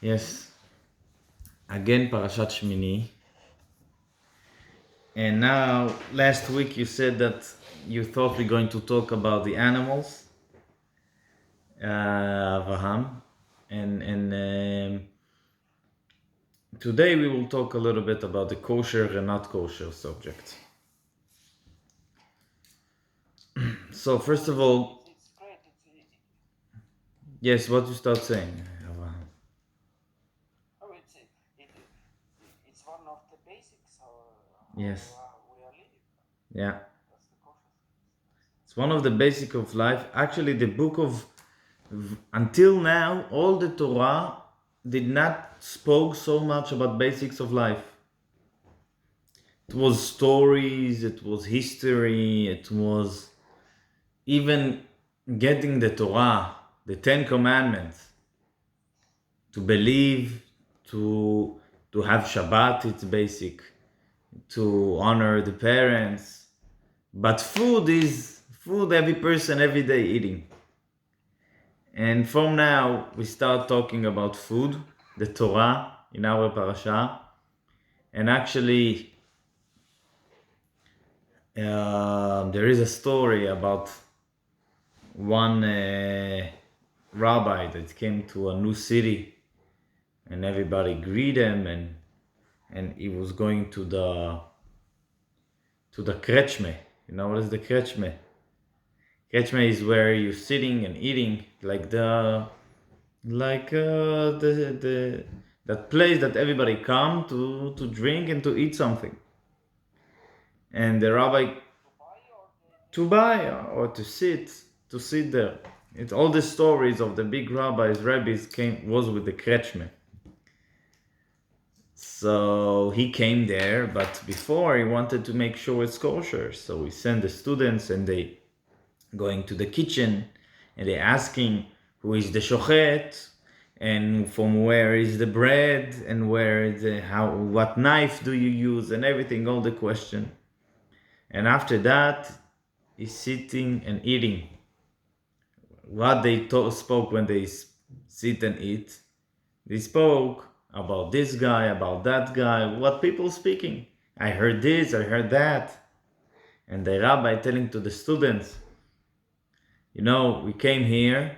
Yes, again Parashat Shmini. And now, last week you said that you thought we're going to talk about the animals, Avraham, and today we will talk a little bit about the kosher and not kosher subject. So first of all, It's great. yes, what you start saying, Avraham? Oh, it's one of the basics how Yes, we are living. yeah. That's the kosher. It's one of the basic of life. Actually, the book of until now, all the Torah did not spoke so much about basics of life. It was stories, it was history, it was even getting the Torah, the Ten Commandments, to believe, to have Shabbat, it's basic, to honor the parents. But food is food every person every day eating. And from now, we start talking about food, the Torah in our parasha. And actually, there is a story about one rabbi that came to a new city, and everybody greeted him, and he was going to the krechme. You know what is the krechme? Krechme is where you're sitting and eating, like the that place that everybody come to drink and to eat something. And the rabbi to buy or to sit there. It's all the stories of the big rabbis was with the krechme. So he came there, but before he wanted to make sure it's kosher. So he sent the students, and they going to the kitchen, and they asking who is the shochet, and from where is the bread, and where is what knife do you use, and everything, all the question. And after that, he's sitting and eating. What they spoke when they sit and eat, they spoke about this guy, about that guy, what people speaking. I heard this, I heard that. And the rabbi telling to the students, we came here,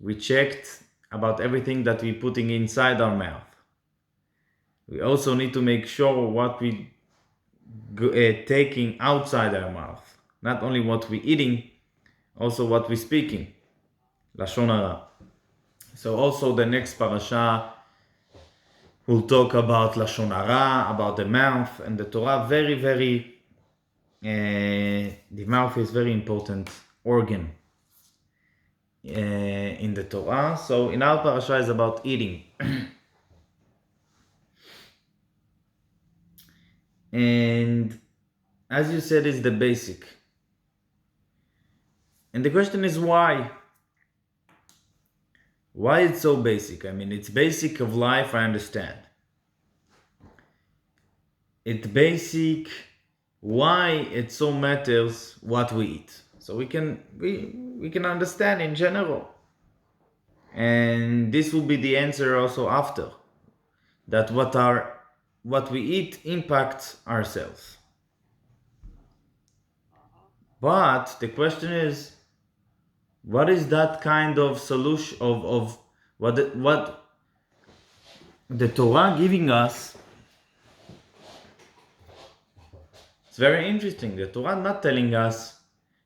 we checked about everything that we're putting inside our mouth. We also need to make sure what we taking outside our mouth. Not only what we eating, also what we speaking. Lashon hara. So also the next parasha will talk about Lashon hara, about the mouth, and the Torah the mouth is very important organ in the Torah. So in our parasha is about eating. And as you said, is the basic. And the question is why? Why it's so basic? I mean, it's basic of life, I understand. It's basic why it so matters what we eat. So we can understand in general. And this will be the answer also after. That what we eat impacts ourselves. But the question is, what is that kind of solution of what the Torah giving us? It's very interesting. The Torah not telling us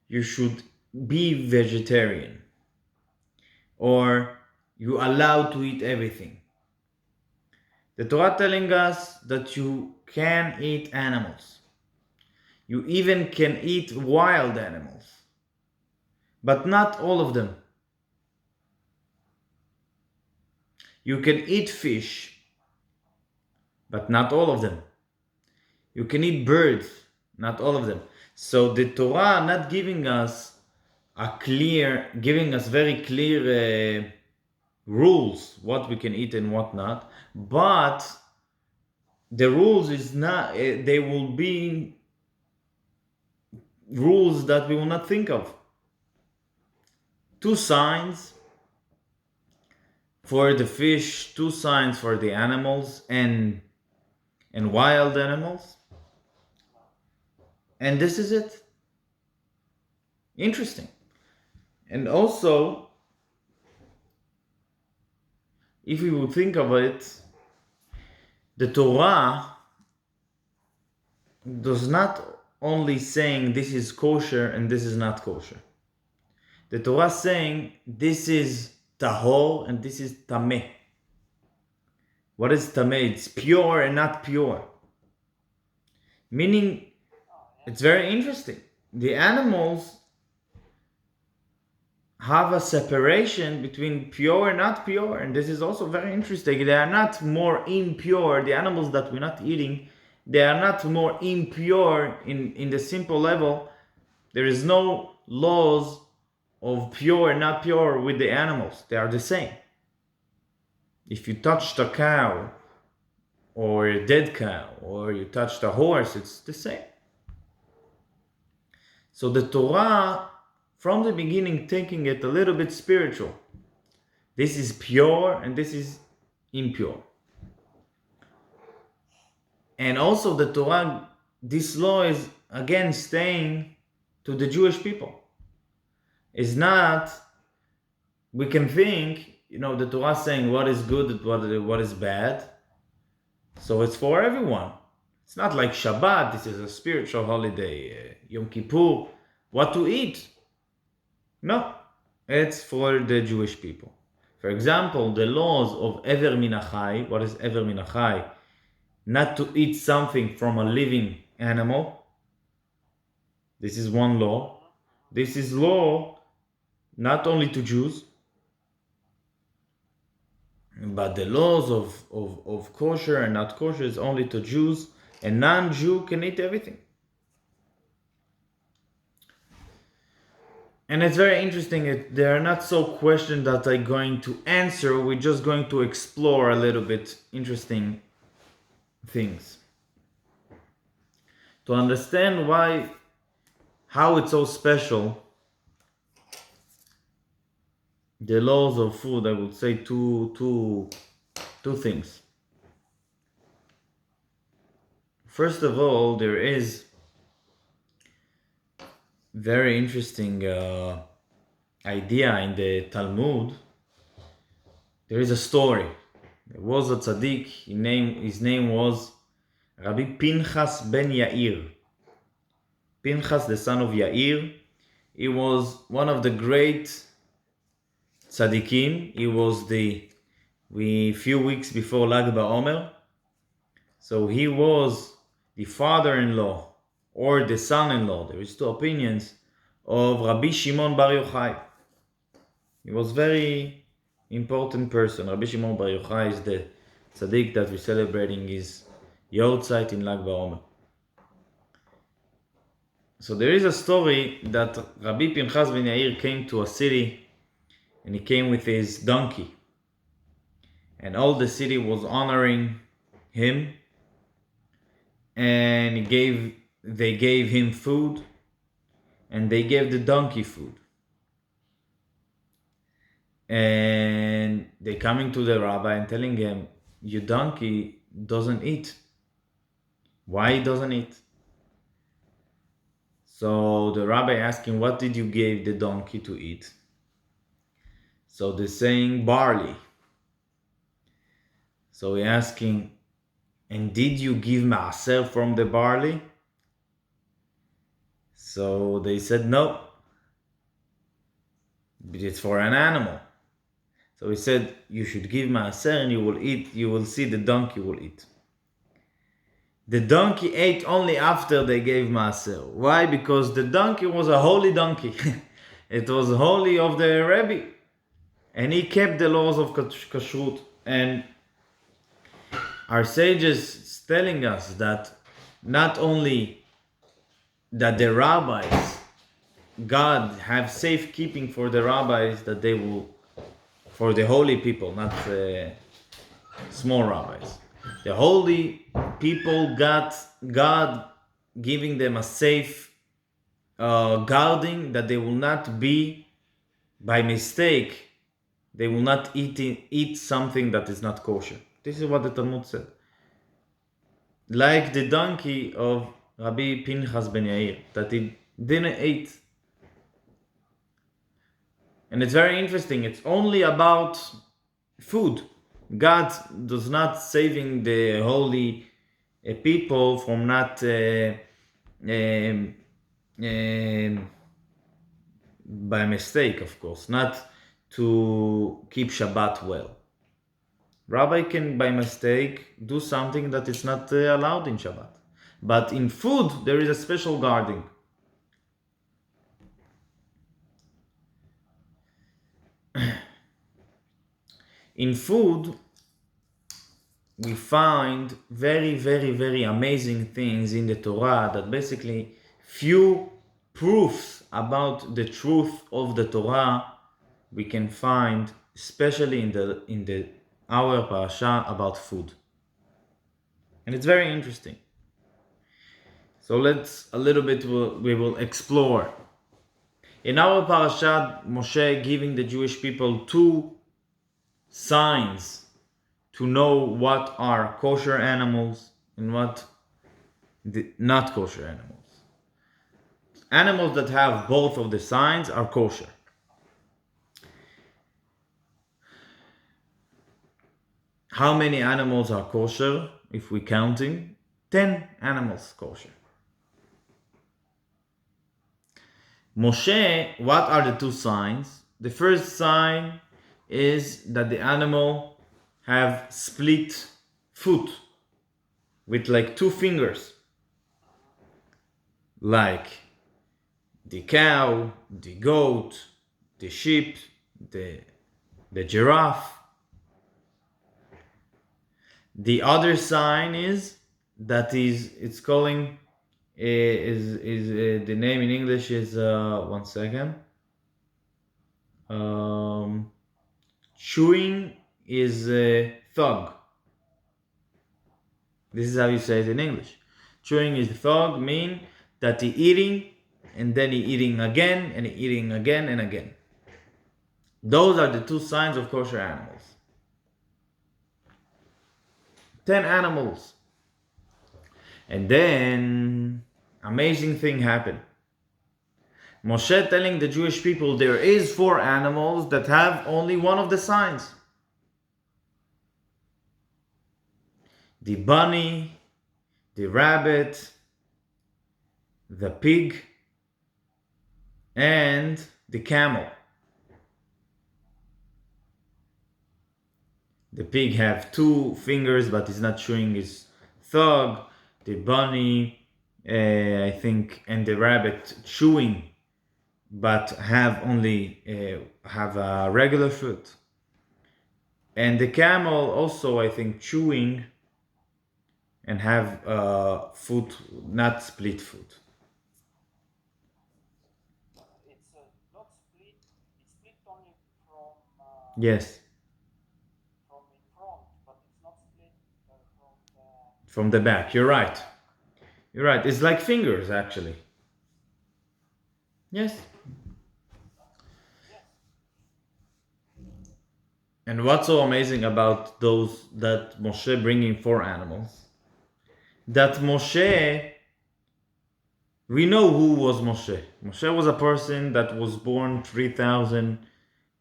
you should be vegetarian or you allowed to eat everything. The Torah telling us that you can eat animals. You even can eat wild animals, but not all of them. You can eat fish, but not all of them. You can eat birds, not all of them. So the Torah not giving us giving us very clear rules what we can eat and what not, but the rules is not. They will be rules that we will not think of. Two signs for the fish, 2 signs for the animals and wild animals. And this is it. Interesting. And also, if we would think of it, the Torah does not only saying this is kosher and this is not kosher. The Torah is saying this is tahor and this is tameh. What is tameh? It's pure and not pure. Meaning, it's very interesting. The animals have a separation between pure and not pure, and this is also very interesting. They are not more impure. The animals that we're not eating, they are not more impure in the simple level. There is no laws of pure and not pure with the animals. They are the same. If you touched a cow or a dead cow or you touched a horse, it's the same. So the Torah, from the beginning, taking it a little bit spiritual. This is pure and this is impure. And also the Torah, this law is again staying to the Jewish people. It's not, we can think, the Torah saying what is good and what is bad. So it's for everyone. It's not like Shabbat, this is a spiritual holiday, Yom Kippur, what to eat. No, it's for the Jewish people. For example, the laws of Ever Minachai. What is Ever Minachai? Not to eat something from a living animal. This is one law. This is law not only to Jews, but the laws of kosher and not kosher is only to Jews, and non-Jew can eat everything. And it's very interesting. They are not so questions that I'm going to answer. We're just going to explore a little bit interesting things. To understand how it's so special, the laws of food, I would say two things. First of all, there is very interesting idea in the Talmud. There is a story. There was a tzaddik. His name was Rabbi Pinchas ben Yair. Pinchas, the son of Yair. He was one of the great tzaddikim. He was few weeks before Lag BaOmer. So he was the father-in-law or the son-in-law, there is 2 opinions, of Rabbi Shimon Bar Yochai. He was very important person. Rabbi Shimon Bar Yochai is the tzaddik that we're celebrating his Yortzeit in Lag BaOmer. So there is a story that Rabbi Pinchas ben Yair came to a city and he came with his donkey. And all the city was honoring him, and they gave him food, and they gave the donkey food. And they coming to the rabbi and telling him, your donkey doesn't eat. Why he doesn't eat? So the rabbi asking, what did you give the donkey to eat? So they're saying barley. So he asking, and did you give maaser from the barley? So they said no, but it's for an animal. So he said, you should give maaser and you will eat. You will see the donkey will eat. The donkey ate only after they gave maaser. Why? Because the donkey was a holy donkey. It was holy of the Rabbi. And he kept the laws of Kashrut. And our sages is telling us that not only that the rabbis, God have safekeeping for the rabbis, that they will, for the holy people, not small rabbis. The holy people got God giving them a safe guarding, that they will not be by mistake, they will not eat something that is not kosher. This is what the Talmud said. Like the donkey of Rabbi Pinchas ben Yair, that he didn't eat. And it's very interesting. It's only about food. God does not saving the holy people from not by mistake, of course, not to keep Shabbat well. Rabbi can by mistake do something that is not allowed in Shabbat. But in food, there is a special guarding. In food, we find very, very, very amazing things in the Torah that basically few proofs about the truth of the Torah we can find, especially in the our parasha about food. And it's very interesting. So let's we will explore. In our Parashat, Moshe giving the Jewish people 2 signs to know what are kosher animals and what not kosher animals. Animals that have both of the signs are kosher. How many animals are kosher if we're counting? 10 animals kosher. Moshe, what are the 2 signs? The first sign is that the animal have split foot with like 2 fingers, like the cow, the goat, the sheep, the giraffe. The other sign is that it's calling the name in English is one second. Chewing is thug. This is how you say it in English. Chewing is thug, mean that he eating and then he eating again and he eating again and again. Those are the 2 signs of kosher animals. 10 animals. And then amazing thing happened. Moshe telling the Jewish people there is 4 animals that have only one of the signs. The bunny, the rabbit, the pig, and the camel. The pig have 2 fingers, but is not chewing his thug. The bunny, I think, and the rabbit chewing, but have only have a regular foot. And the camel also, I think, chewing and have foot, not split foot. It's not split. It's split only from Yes, from in front, but it's not split from the back. You're right. You're right. It's like fingers, actually. Yes. And what's so amazing about those that Moshe bringing 4 animals? That Moshe, we know who was Moshe. Moshe was a person that was born 3,000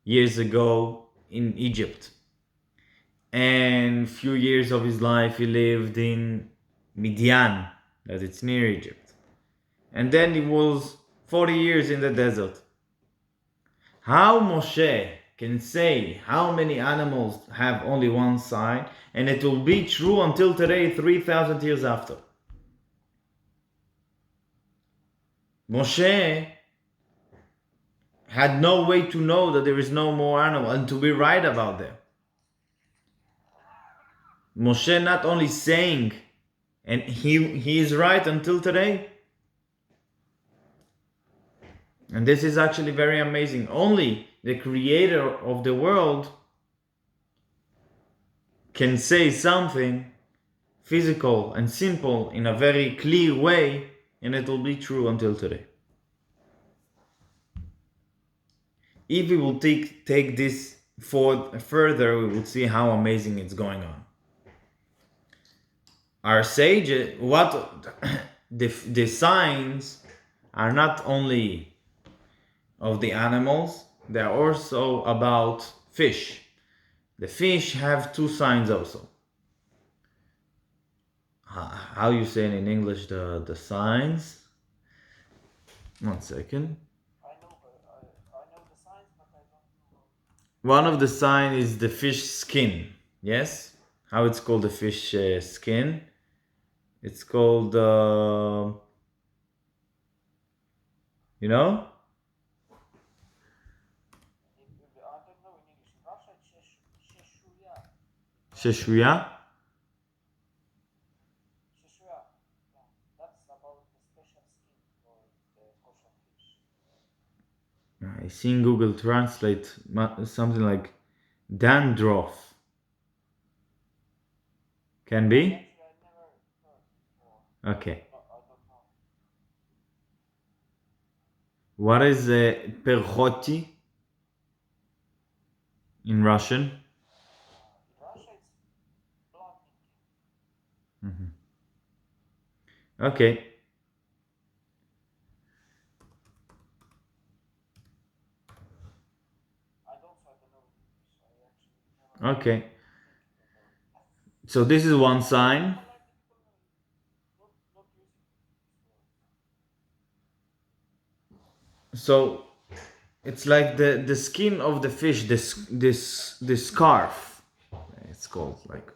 years ago in Egypt. And few years of his life he lived in Midian, that it's near Egypt. And then he was 40 years in the desert. How Moshe can say how many animals have only one sign, and it will be true until today, 3,000 years after. Moshe had no way to know that there is no more animal and to be right about them. Moshe not only saying, and he is right until today. And this is actually very amazing. Only the creator of the world can say something physical and simple in a very clear way, and it will be true until today. If we will take this further, we would see how amazing it's going on. Our sages, the signs are not only of the animals, they are also about fish. The fish have two signs also. How you say it in English, the signs? 1 second. I know the signs, but I don't know. One of the sign is the fish skin. Yes? How it's called, the fish skin? It's called, you know? I don't know in English. In Russian, sheshuya. Sheshuya? Sheshuya. Yeah, that's about the special skin for the kosher fish. I see in Google Translate something like dandruff. Can be? Actually, I never heard before. Okay. No, I don't know. What is perchoti in Russian? In Russia, it's blood thinking. Okay. I don't know in English. I actually never. Okay. So this is one sign. I like the people not using this word. So it's like the skin of the fish, this scarf. It's called like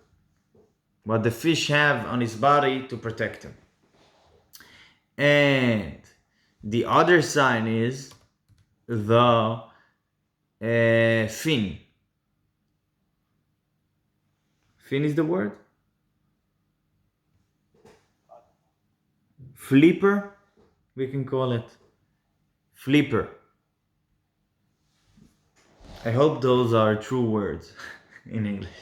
what the fish have on his body to protect him. And the other sign is the fin. Fin is the word? Flipper, we can call it. Flipper. I hope those are true words in English.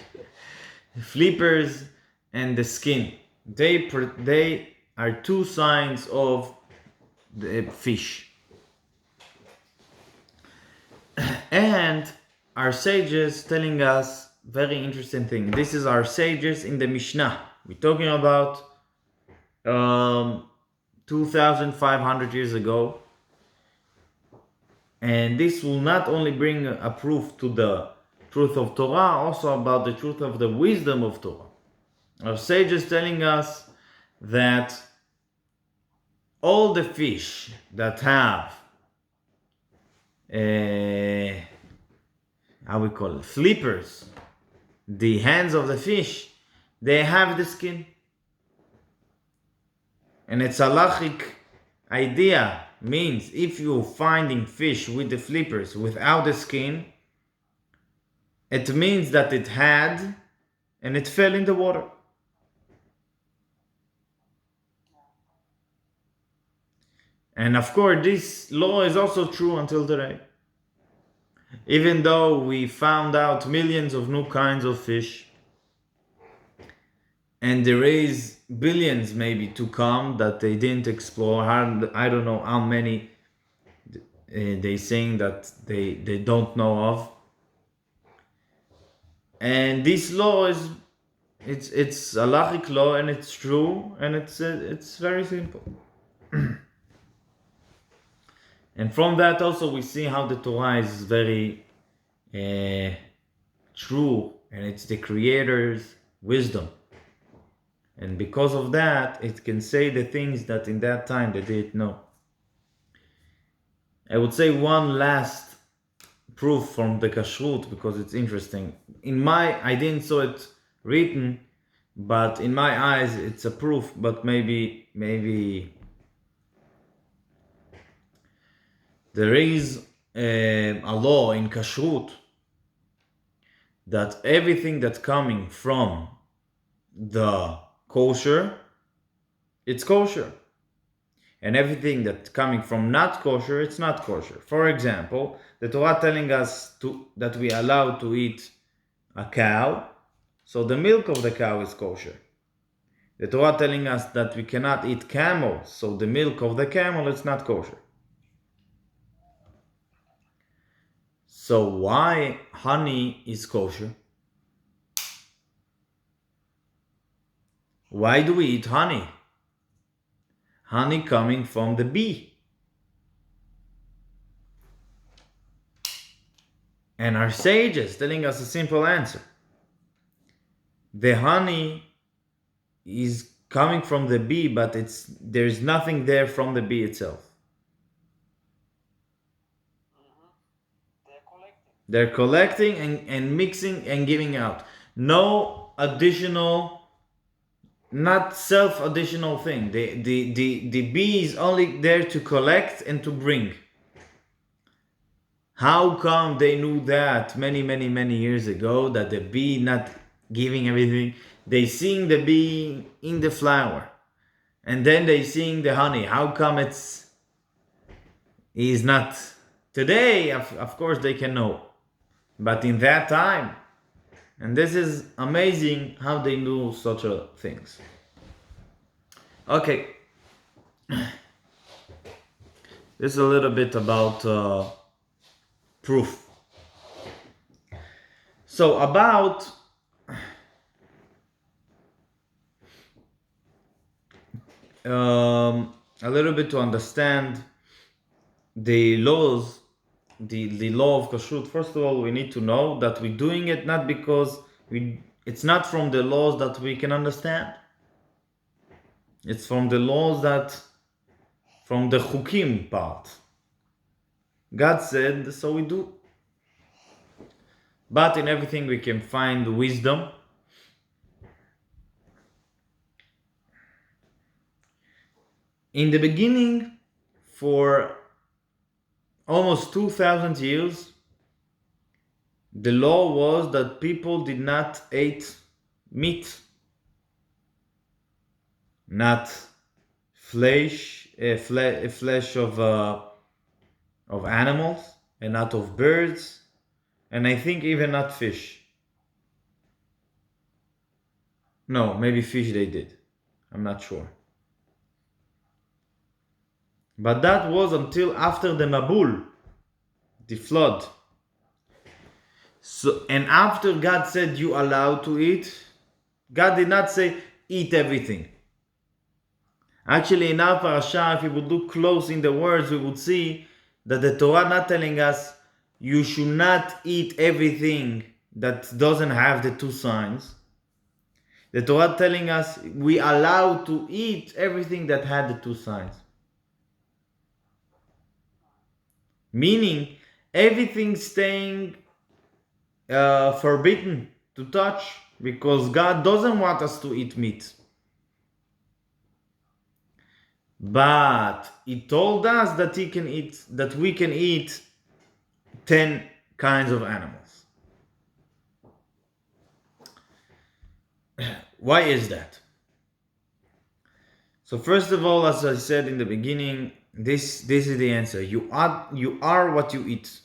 Flippers and the skin. They are two signs of the fish. And our sages telling us very interesting thing. This is our sages in the Mishnah. We're talking about 2,500 years ago. And this will not only bring a proof to the truth of Torah, also about the truth of the wisdom of Torah. Our sages telling us that all the fish that have how we call it, flippers, the hands of the fish, they have the skin. And it's a halachic idea, means if you're finding fish with the flippers without the skin, it means that it had and it fell in the water. And of course, this law is also true until today. Even though we found out millions of new kinds of fish, and there is billions maybe to come that they didn't explore. I don't know how many they saying that they don't know of. And this law is it's a halachic law, and it's true, and it's very simple. And from that also we see how the Torah is very true, and it's the Creator's wisdom. And because of that, it can say the things that in that time they didn't know. I would say one last proof from the Kashrut, because it's interesting. I didn't saw it written, but in my eyes it's a proof, but maybe there is a law in Kashrut that everything that's coming from the kosher, it's kosher. And everything that's coming from not kosher, it's not kosher. For example, the Torah telling us that we are allowed to eat a cow, so the milk of the cow is kosher. The Torah telling us that we cannot eat camel, so the milk of the camel is not kosher. So why honey is kosher? Why do we eat honey? Honey coming from the bee. And our sages telling us a simple answer. The honey is coming from the bee, but there's nothing there from the bee itself. They're collecting and mixing and giving out. No additional, not self-additional thing. The bee is only there to collect and to bring. How come they knew that many years ago, that the bee not giving everything? They seeing the bee in the flower, and then they seeing the honey. How come is not today? Of course they can know, but in that time, and this is amazing how they knew such a things. Okay, this is a little bit about proof. So about a little bit to understand the laws, the law of Kashrut. First of all, we need to know that we're doing it not because it's not from the laws that we can understand. It's from the laws from the chukim part. God said, so we do. But in everything we can find wisdom. In the beginning, for almost 2,000 years, the law was that people did not eat meat, not flesh of animals, and not of birds, and I think even not fish. No, maybe fish they did. I'm not sure. But that was until after the Mabul, the flood. So, and after God said you allowed to eat, God did not say eat everything. Actually, in our Parashat, if we would look close in the words, we would see that the Torah not telling us you should not eat everything that doesn't have the two signs. The Torah telling us we allowed to eat everything that had the two signs. Meaning, everything staying forbidden to touch, because God doesn't want us to eat meat. But He told us that we can eat 10 kinds of animals. Why is that? So first of all, as I said in the beginning, this is the answer. You are what you eat.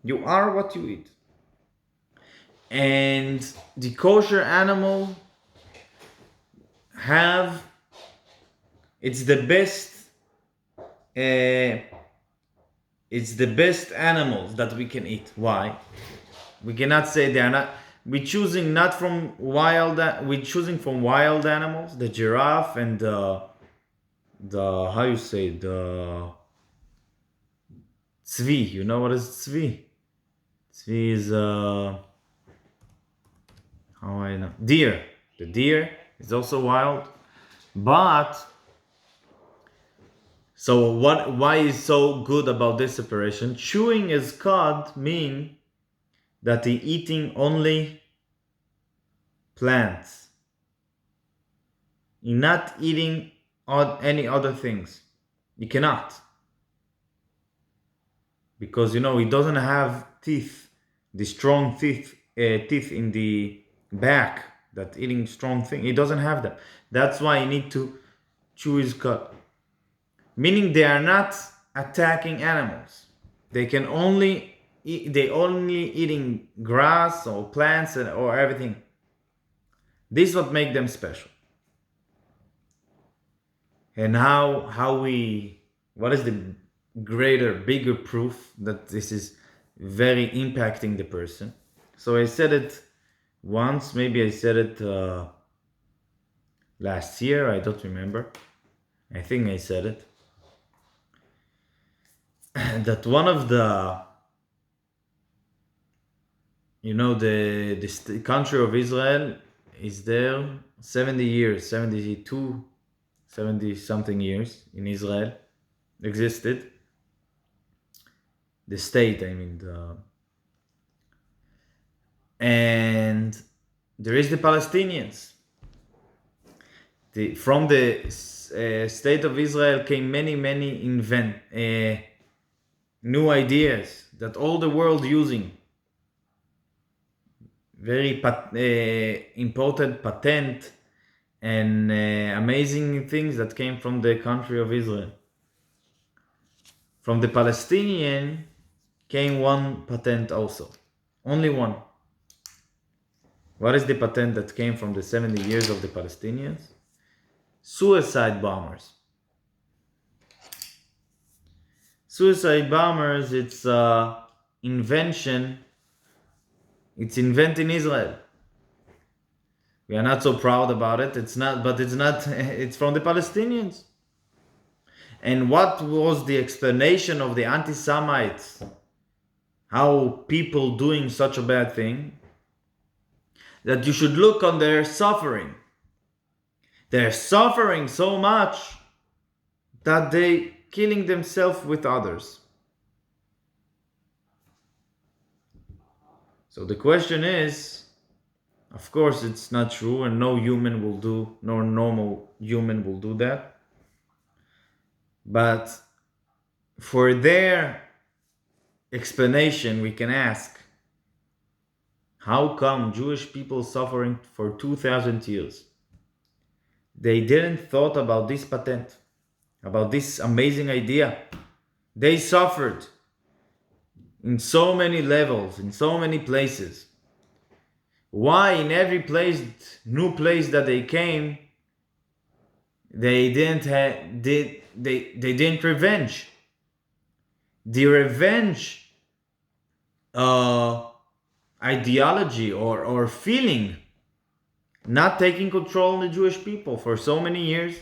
You are what you eat. And the kosher animal it's the best animals that we can eat. Why? We cannot say they are not. We're choosing from wild animals, the giraffe and the how you say the tzvi. You know what is tzvi? Tzvi is how I know, deer. The deer is also wild, but so why is so good about this separation? Chewing as cod mean that he eating only plants. He not eating any other things. He cannot. Because he doesn't have teeth, the strong teeth in the back that eating strong thing. He doesn't have them. That's why he need to chew his cud. Meaning they are not attacking animals. They only eating grass or plants or everything. This is what makes them special. And what is the bigger proof that this is very impacting the person. So I said it once, maybe I said it last year, I don't remember. I think I said it. That one of the, the country of Israel is there 70 years, 72, 70 something years in Israel existed. The state, I mean, and there is the Palestinians. From the state of Israel came many new ideas that all the world using. Very important patent and amazing things that came from the country of Israel. From the Palestinian came one patent also. Only one. What is the patent that came from the 70 years of the Palestinians? Suicide bombers. Suicide bombers, it's invention. It's invented in Israel. We are not so proud about it. It's not. It's from the Palestinians. And what was the explanation of the anti-Semites? How people doing such a bad thing? That you should look on their suffering. They're suffering so much that they killing themselves with others. So the question is, of course it's not true, and no normal human will do that. But for their explanation, we can ask, how come Jewish people suffering for 2,000 years? They didn't thought about this patent, about this amazing idea. They suffered in so many levels, in so many places. Why in every place, new place that they came, they didn't revenge. The revenge ideology or feeling, not taking control of the Jewish people for so many years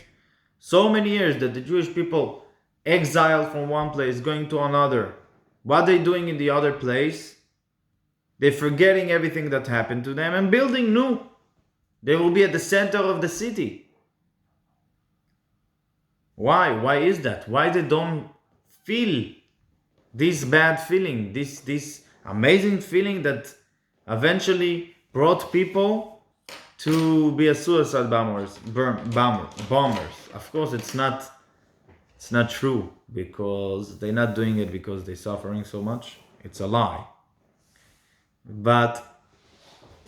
that the Jewish people exiled from one place, going to another. What they doing in the other place? They're forgetting everything that happened to them and building new. They will be at the center of the city. Why? Why is that? Why they don't feel this bad feeling, this amazing feeling that eventually brought people to be a suicide bombers. Of course, it's not true, because they're not doing it because they're suffering so much. It's a lie. But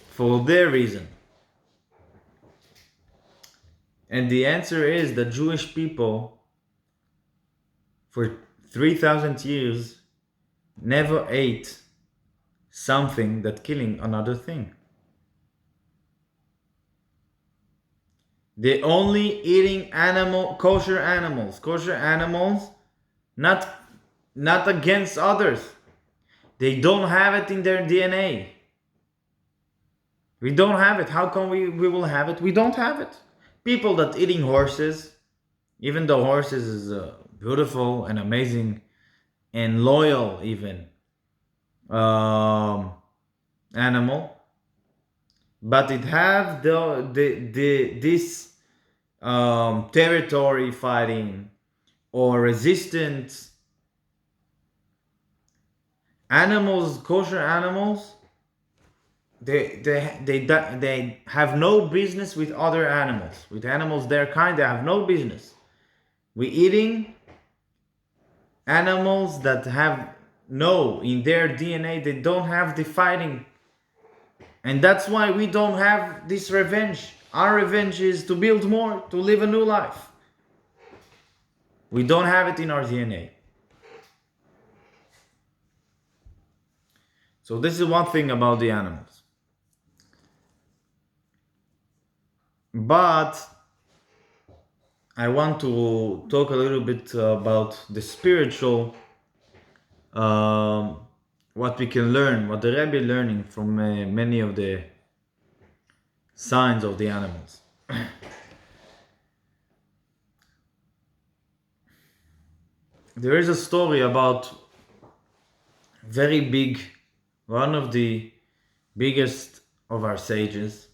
for their reason. And the answer is that Jewish people for 3,000 years never ate something that killing another thing. They only eating kosher animals, not against others. They don't have it in their DNA. We don't have it. How come we will have it? We don't have it. People that eating horses, even though horses is beautiful and amazing and loyal even animal, but it have this territory fighting or resistance. Animals, kosher animals, they have no business with other animals. With animals their kind, they have no business. We eating animals that have in their DNA, they don't have the fighting. And that's why we don't have this revenge. Our revenge is to build more, to live a new life. We don't have it in our DNA. So this is one thing about the animals. But I want to talk a little bit about the spiritual what we can learn, what the Rabbi learning from many of the signs of the animals. There is a story about very big, one of the biggest of our sages,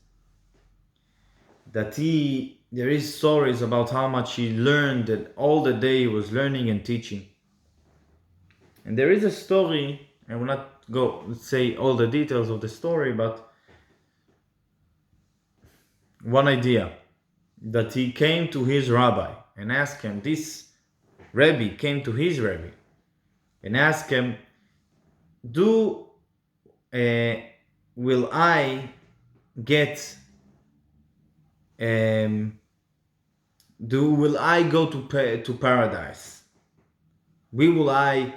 that there is stories about how much he learned, that all the day he was learning and teaching. And there is a story, I will not say all the details of the story, but one idea, that he came to his rabbi and asked him, this Rabbi came to his Rabbi and asked him, do will I get will I go to paradise? Will I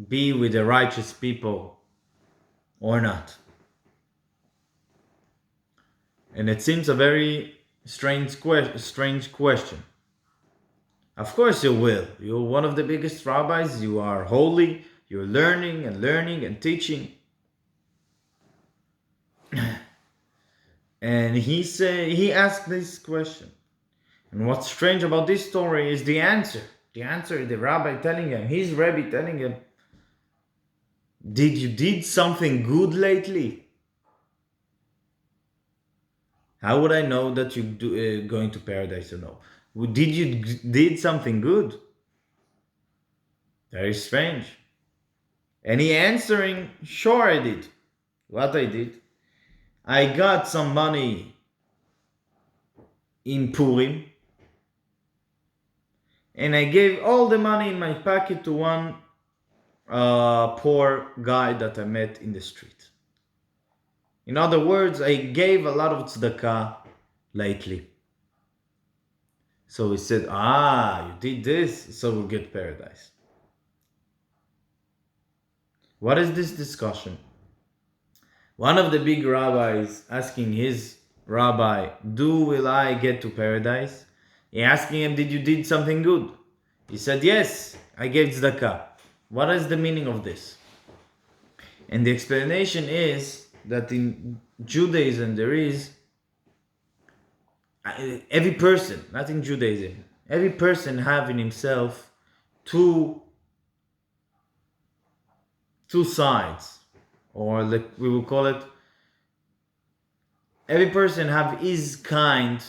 be with the righteous people or not? And it seems a very strange question. Of course you will. You're one of the biggest rabbis. You are holy. You're learning and teaching. And he asked this question. And what's strange about this story is the answer. The answer is the rabbi telling him, his rabbi telling him, did you did something good lately? How would I know that you're going to paradise or no? Did you did something good? Very strange. And he answering, sure I did. What I did? I got some money in Purim, and I gave all the money in my pocket to one poor guy that I met in the street. In other words, I gave a lot of tzedakah lately. So he said, you did this, so we'll get paradise. What is this discussion? One of the big rabbis asking his rabbi, will I get to paradise? He asking him, did you did something good? He said, yes, I gave tzedakah. What is the meaning of this? And the explanation is that in Judaism there is every person, not in Judaism, every person have in himself two sides, or we will call it, every person have his kind,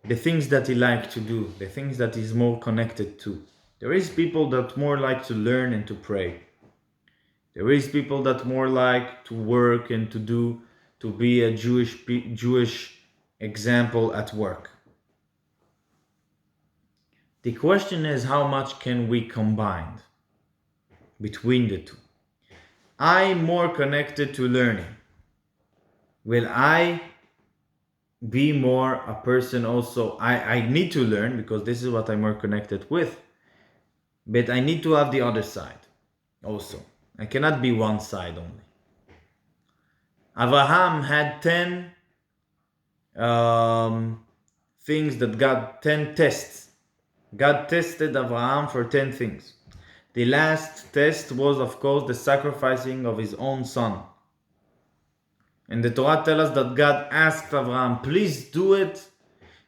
the things that he like to do, the things that he's more connected to. There is people that more like to learn and to pray. There is people that more like to work and to be a Jewish example at work. The question is, how much can we combine between the two? I'm more connected to learning. Will I be more a person also? I need to learn because this is what I'm more connected with. But I need to have the other side also. I cannot be one side only. Abraham had 10 things that God, 10 tests. God tested Abraham for 10 things. The last test was, of course, the sacrificing of his own son. And the Torah tells us that God asked Abraham, please do it,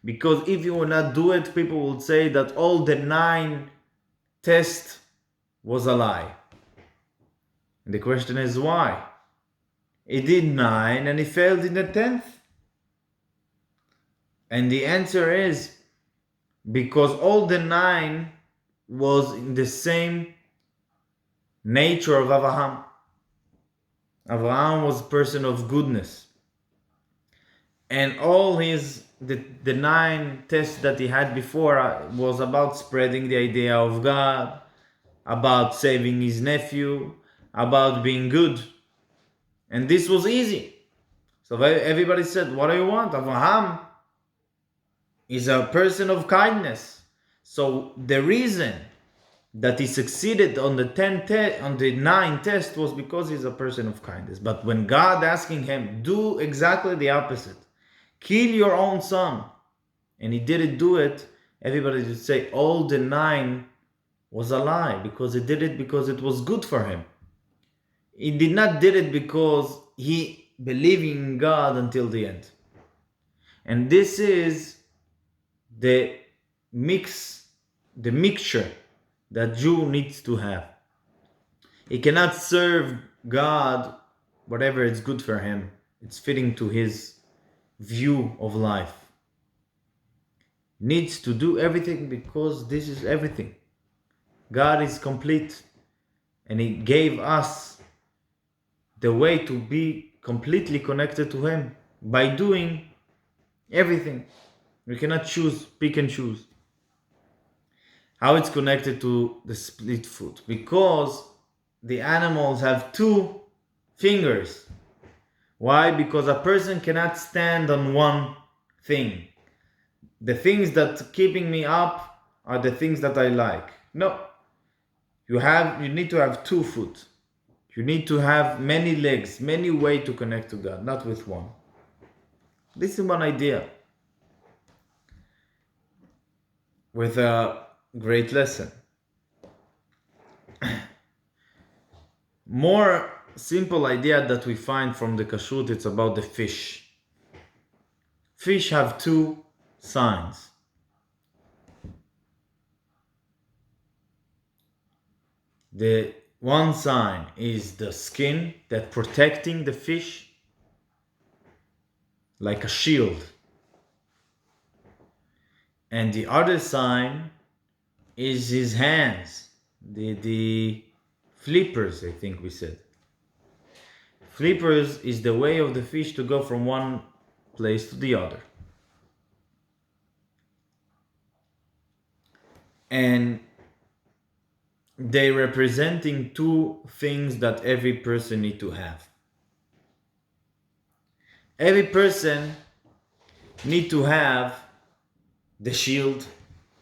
because if you will not do it, people will say that all the 9 tests was a lie. And the question is why? He did 9 and he failed in the 10th. And the answer is because all the 9 was in the same nature of Abraham. Abraham was a person of goodness. And all the 9 tests that he had before was about spreading the idea of God, about saving his nephew, about being good. And this was easy. So everybody said, what do you want? Abraham is a person of kindness. So the reason that he succeeded on the 9 test was because he's a person of kindness. But when God asking him, do exactly the opposite, kill your own son, and he didn't do it, everybody would say all the 9 was a lie, because he did it because it was good for him. He did not did it because he believed in God until the end. And this is the mixture that Jew needs to have. He cannot serve God whatever is good for him. It's fitting to his view of life. Needs to do everything because this is everything. God is complete, and He gave us the way to be completely connected to Him by doing everything. We cannot pick and choose. How it's connected to the split foot? Because the animals have 2 fingers. Why? Because a person cannot stand on one thing. The things that keeping me up are the things that I like. No. You need to have 2 foot. You need to have many legs, many ways to connect to God, not with one. This is one idea with a great lesson. More simple idea that we find from the Kashrut, it's about the fish. Fish have 2 signs. The one sign is the skin that protecting the fish like a shield. And the other sign is his hands, the flippers, I think we said. Flippers is the way of the fish to go from one place to the other. And they representing 2 things that every person need to have. Every person need to have the shield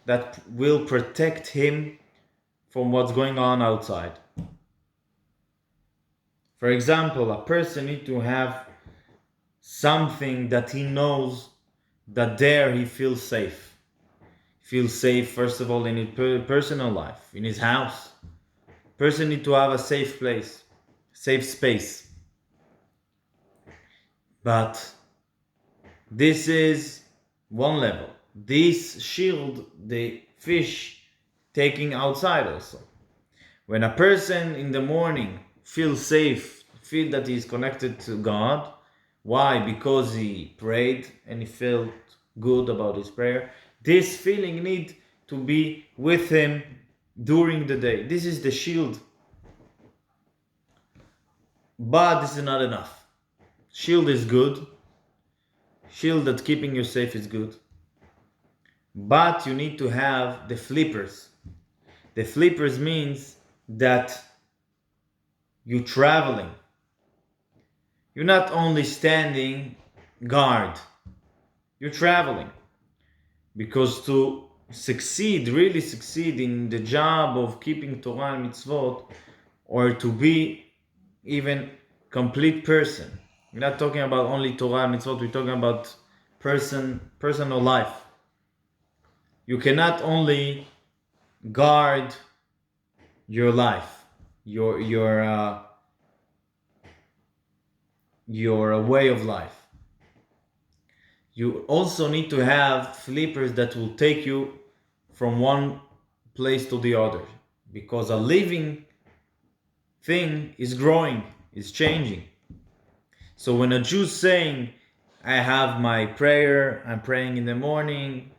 that will protect him from what's going on outside. For example, a person need to have something that he knows that there he feels safe. Feels safe, first of all, in his personal life, in his house. Person need to have a safe place, safe space. But this is one level. This shield the fish taking outside also. When a person in the morning feels safe, feel that he is connected to God. Why? Because he prayed and he felt good about his prayer. This feeling need to be with him during the day. This is the shield. But this is not enough. Shield is good. Shield that keeping you safe is good. But you need to have the flippers. The flippers means that you're traveling. You're not only standing guard. You're traveling. Because to succeed, really succeed in the job of keeping Torah and mitzvot, or to be even complete person. We're not talking about only Torah and mitzvot, we're talking about personal life. You cannot only guard your life, your way of life. You also need to have flippers that will take you from one place to the other, because a living thing is growing, is changing. So when a Jew's saying, I have my prayer, I'm praying in the morning,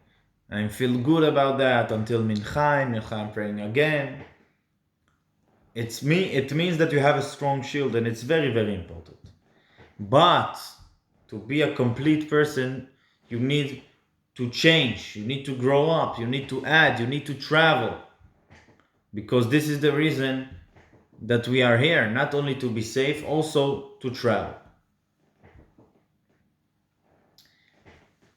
I feel good about that until Mincha I'm praying again. It means that you have a strong shield, and it's very, very important. But to be a complete person, you need to change, you need to grow up, you need to add, you need to travel. Because this is the reason that we are here, not only to be safe, also to travel.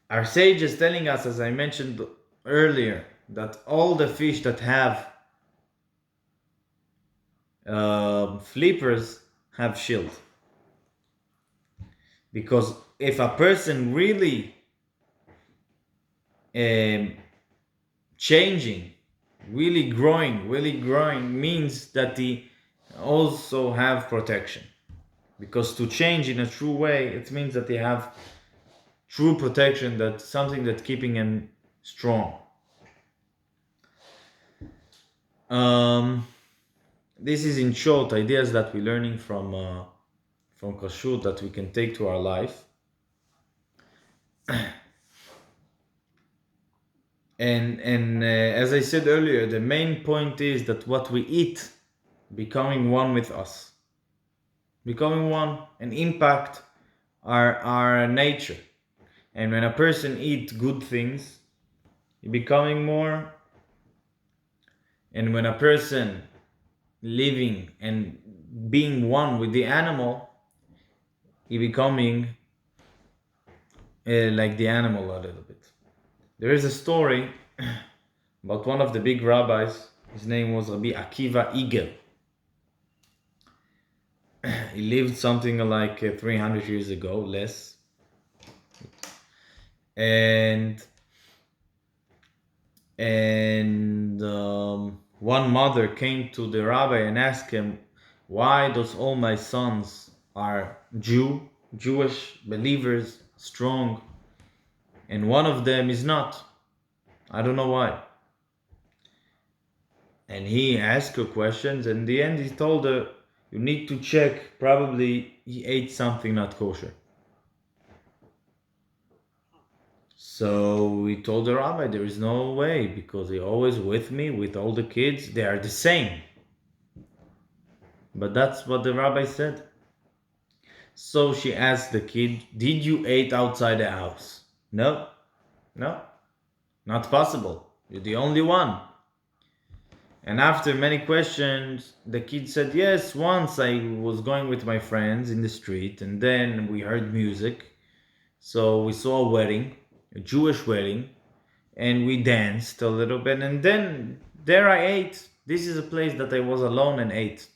Our sage is telling us, as I mentioned earlier, that all the fish that have flippers have shield. Because if a person really changing, really growing, means that the also have protection. Because to change in a true way, it means that they have true protection, that's something that's keeping him strong. This is in short ideas that we're learning from Kashrut that we can take to our life. And as I said earlier, the main point is that what we eat becoming one with us, becoming one and impact our nature. And when a person eats good things, he becoming more. And when a person living and being one with the animal, he becoming like the animal a little bit. There is a story about one of the big rabbis. His name was Rabbi Akiva Eger. He lived something like 300 years ago, less. And one mother came to the rabbi and asked him, why does all my sons are Jewish believers, strong, and one of them is not? I don't know why. And he asked her questions, and in the end he told her, you need to check, probably he ate something not kosher. So we told the rabbi, there is no way, because he's always with me, with all the kids, they are the same. But that's what the rabbi said. So she asked the kid, did you eat outside the house? No, not possible. You're the only one. And after many questions, the kid said, yes, once I was going with my friends in the street, and then we heard music. So we saw a wedding, a Jewish wedding, and we danced a little bit, and then there I ate. This is a place that I was alone and ate.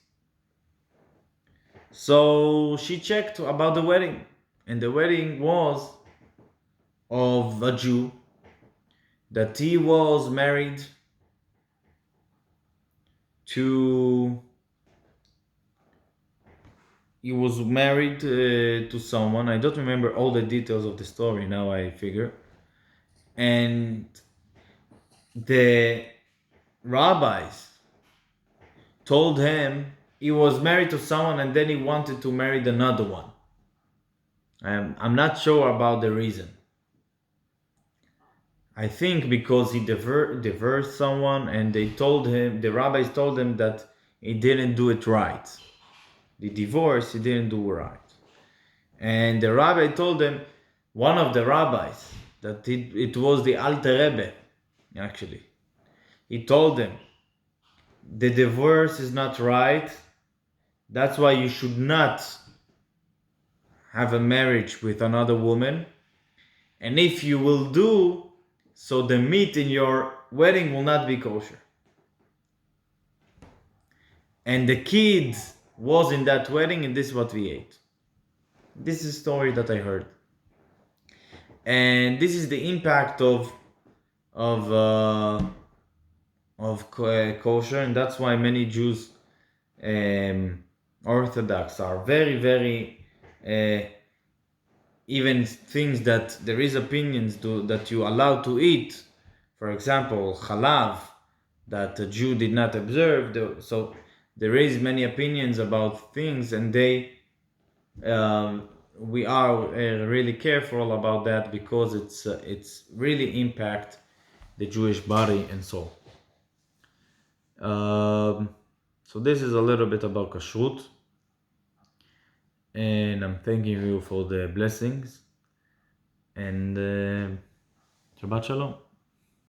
So she checked about the wedding, and the wedding was of a Jew, that he was married to someone. I don't remember all the details of the story now, I figure. And the rabbis told him he was married to someone and then he wanted to marry another one. I'm not sure about the reason. I think because he divorced someone, and the rabbis told him that he didn't do it right. The divorce, he didn't do right. And the rabbi told him, one of the rabbis, that it was the Alter Rebbe, actually. He told him, the divorce is not right. That's why you should not have a marriage with another woman. And if you will do, so the meat in your wedding will not be kosher. And the kid was in that wedding, and this is what we ate. This is a story that I heard. And this is the impact of kosher, and that's why many Jews, Orthodox, are very, very even things that there is opinions that you allow to eat. For example, halav, that a Jew did not observe. So there is many opinions about things, and we are really careful about that, because it's really impact the Jewish body and soul. So this is a little bit about Kashrut, and I'm thanking you for the blessings, and Shabbat Shalom.